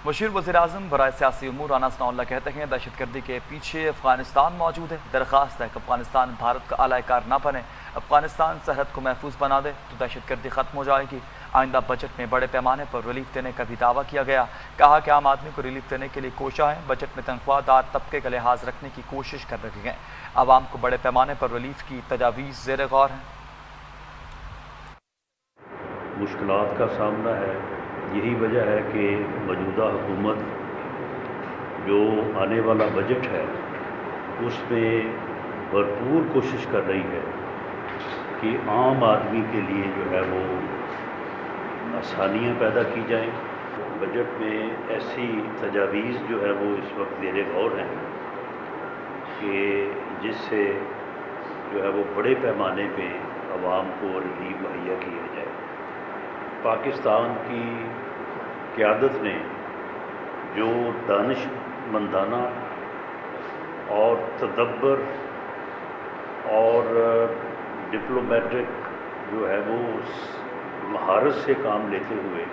مشیر وزیراعظم برائے سیاسی امور رانا ثناء اللہ کہتے ہیں دہشت گردی کے پیچھے افغانستان موجود ہے۔ درخواست ہے کہ افغانستان بھارت کا اعلی کار نہ بنے، افغانستان سرحد کو محفوظ بنا دے تو دہشت گردی ختم ہو جائے گی۔ آئندہ بجٹ میں بڑے پیمانے پر ریلیف دینے کا بھی دعویٰ کیا گیا۔ کہا کہ عام آدمی کو ریلیف دینے کے لیے کوشاں ہیں، بجٹ میں تنخواہ دار طبقے کا لحاظ رکھنے کی کوشش کر رہے ہیں۔ عوام کو بڑے پیمانے پر ریلیف کی تجاویز زیر غور ہیں۔ مشکلات کا سامنا ہے، یہی وجہ ہے کہ موجودہ حکومت جو آنے والا بجٹ ہے اس میں بھرپور کوشش کر رہی ہے کہ عام آدمی کے لیے جو ہے وہ آسانیاں پیدا کی جائیں۔ بجٹ میں ایسی تجاویز جو ہے وہ اس وقت زیر غور ہیں کہ جس سے جو ہے وہ بڑے پیمانے پہ عوام کو ریلیف مہیا کیا جائے۔ پاکستان کی قیادت نے جو دانش مندانہ اور تدبر اور ڈپلومیٹک جو ہے وہ مہارت سے کام لیتے ہوئے